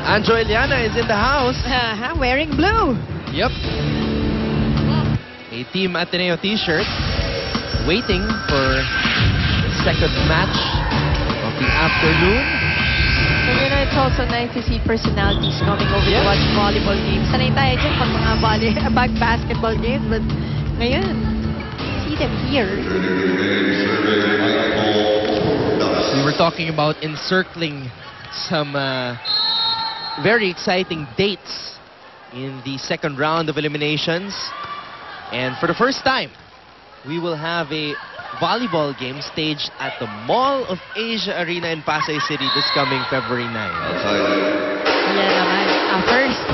Anjo Eliana is in the house. Wearing blue. Yep. A Team Ateneo t-shirt. Waiting for the second match of the afternoon. So, you know, it's also nice to see personalities coming over to watch volleyball games. Sanay tayo dyan pag mga basketball games, but ngayon, see them here. We were talking about encircling some very exciting dates in the second round of eliminations. And for the first time, we will have a volleyball game staged at the Mall of Asia Arena in Pasay City this coming February 9. Yeah, naman. First.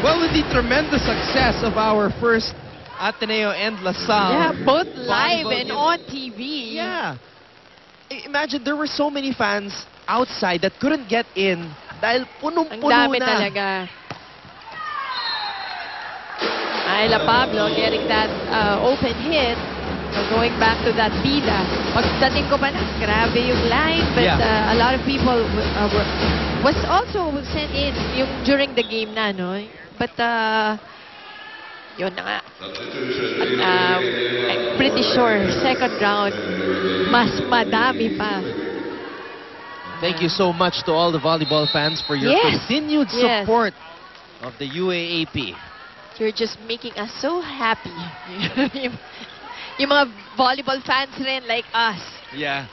Well, with the tremendous success of our first Ateneo and LaSalle. Both live volleyball and games. on TV. Yeah. Imagine there were so many fans outside that couldn't get in dahil punong-puno na. Ang dami talaga. Ayla Pablo getting that open hit. So going back to that bida. Pagdating ko pa na, grabe yung line. But a lot of people was also sent in yung during the game na, no? But yun na nga. I'm pretty sure second round, mas madami pa. Thank you so much to all the volleyball fans for your continued support of the UAAP. You're just making us so happy. Yung mga volleyball fans rin like us. Yeah.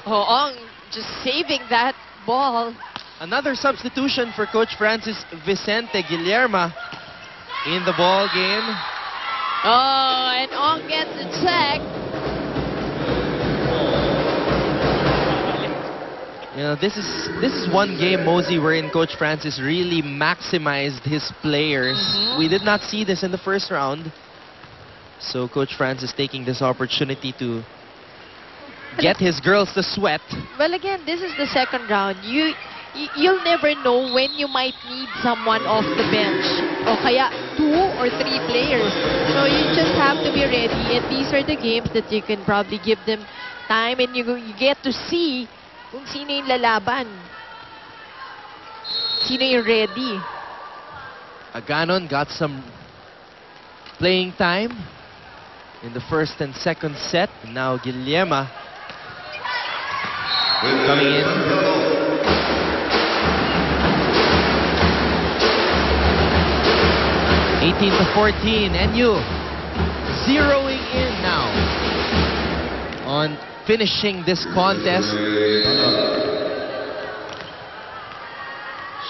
Hoong just saving that ball. Another substitution for Coach Francis Vicente Guillermo in the ball game. Oh, and Ong gets the check. You know, this is one game, Mosey, wherein Coach Francis really maximized his players. We did not see this in the first round. So Coach Francis taking this opportunity to get his girls to sweat. Well, again, this is the second round. You'll never know when you might need someone off the bench. O kaya 2 or 3 players. So you just have to be ready. And these are the games that you can probably give them time and you get to see kung sino yung lalaban. Sino yung ready. Aganon got some playing time in the first and second set. Now Guillermo coming in. (18-14), NU zeroing in now on finishing this contest.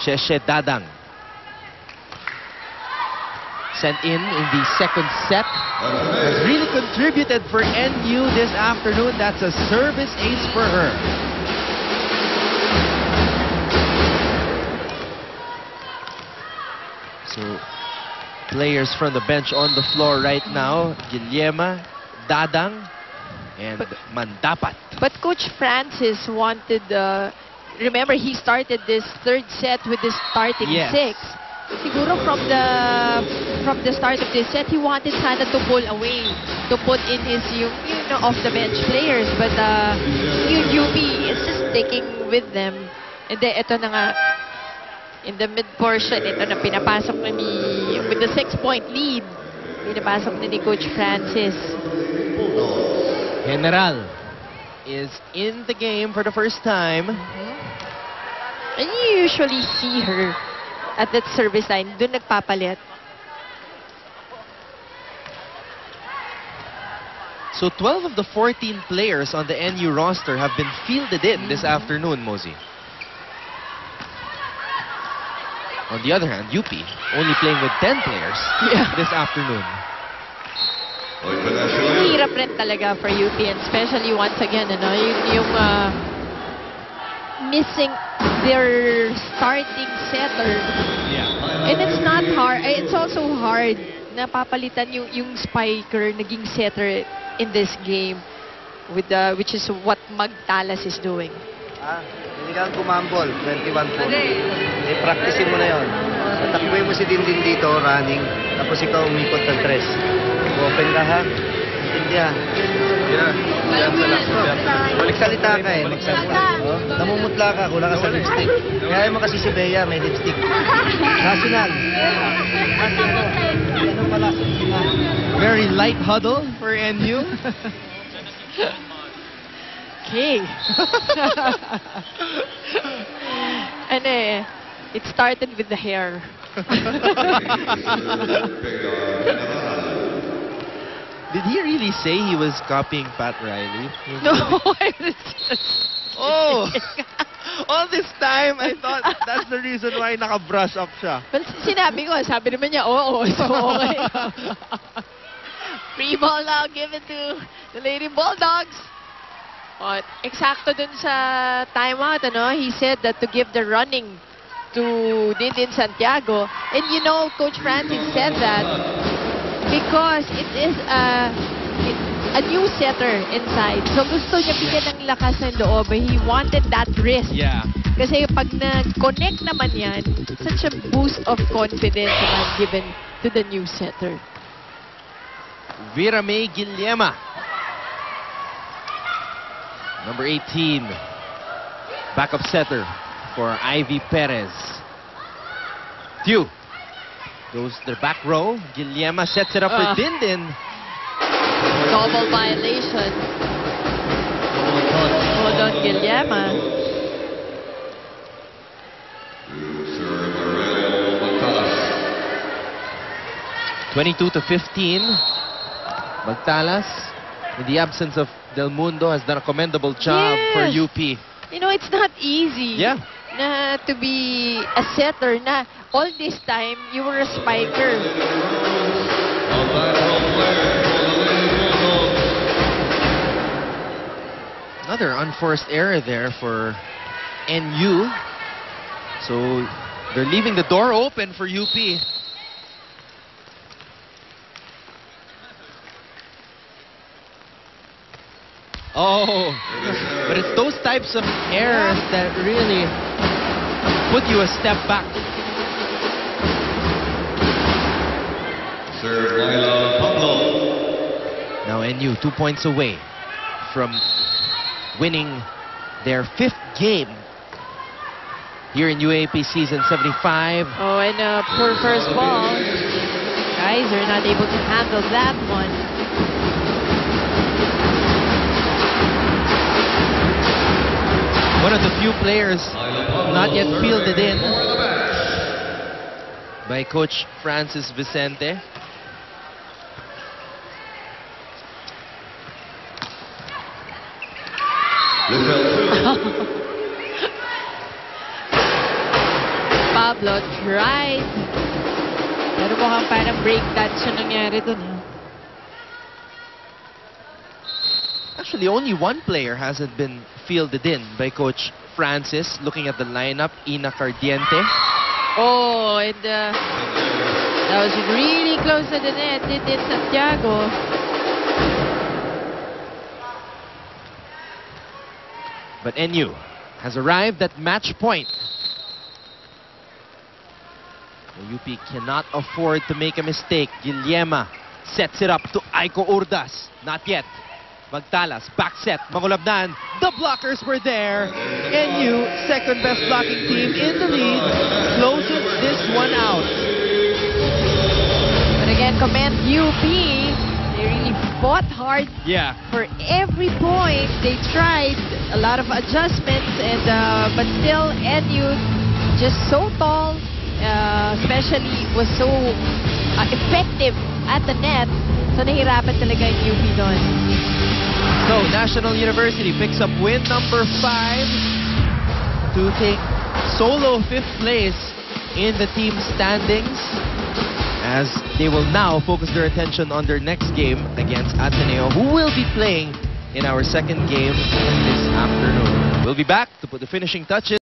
Sheshe Dadang sent in the second set. Has really contributed for NU this afternoon. That's a service ace for her. So players from the bench on the floor right now. Guillermo, Dadang, and Mandapat. But Coach Francis wanted, remember he started this third set with the starting 6. Siguro from the start of this set, he wanted sana to pull away, to put in his off the bench players. But yung UP is just sticking with them. And then ito na nga, in the mid portion, ito na pinapasok na with the 6-point lead, pinapasok na ni Coach Francis. General is in the game for the first time. And you usually see her at that service line. Doon nagpapalit. So 12 of the 14 players on the NU roster have been fielded in this afternoon, Mosey. On the other hand, UP only playing with 10 players this afternoon. Hirap rin talaga for UP, and especially once again, yung missing their starting setter. And it's not hard. It's also hard na papalitan yung spiker, naging setter in this game, with which is what Magtalas is doing. Hindi kang kumambol, 21 po. I-practicein mo na yun. Tatakbuhin mo si Dindin dito, running. Tapos ikaw umikot ng 3. Open ka ha. Intindihan. Diyan sa last row. Magsalita ka eh. Magsalita. Oh, namumutla ka. Kulang ka sa lipstick. Kaya mo kasi si Bea may lipstick. National. Ano pala? Very light huddle for NU. Okay. And it started with the hair. Did he really say he was copying Pat Riley? No, I was just... Oh! All this time, I thought that's the reason why naka-brush up siya. Well, sinabi ko, sabi naman niya, oo, so okay. Free ball now given to the Lady Bulldogs. Oh, eksakto dun sa timeout, ano? He said that to give the running to Dindin Santiago. And you know, Coach Francis said that because it is a new setter inside. So gusto niya bigyan ng lakas ng loob. He wanted that risk. Yeah. Kasi pag nag-connect naman yan, such a boost of confidence naman given to the new setter. Vera May Guillema. Number 18. Backup setter for Ivy Perez. Tew goes to the back row. Guillema sets it up for Dindin. Double violation. Hold on, Guillema. (22-15). Magtalas, in the absence of Del Mundo, has done a commendable job for UP. You know, it's not easy. Yeah. Na to be a setter na all this time you were a spiker. Another unforced error there for NU. So they're leaving the door open for UP. Oh, but it's those types of errors that really put you a step back. Serve Laila Pablo. Now NU 2 points away from winning their 5th game here in UAAP season 75. Oh, and poor first ball. Guys are not able to handle that one. One of the few players not yet fielded in by Coach Francis Vicente. Pablo tried. Pero mukhang parang break dance yung nangyari dun. Actually, only one player hasn't been fielded in by Coach Francis. Looking at the lineup, Ina Cardiente. Oh, and that was really close to the net. Dindin Santiago. But NU has arrived at match point. The UP cannot afford to make a mistake. Guillema sets it up to Aiko Urdas. Not yet. Magtalas, back set, Mangulabnan. The blockers were there. NU, second best blocking team in the league, closes this one out. But again, commend UP. They really fought hard. Yeah. For every point, they tried a lot of adjustments, and but still NU just so tall, especially was so effective at the net. So nahirapan talaga yung UP doon. So National University picks up win number 5 to take solo 5th place in the team standings, as they will now focus their attention on their next game against Ateneo, who will be playing in our second game this afternoon. We'll be back to put the finishing touches.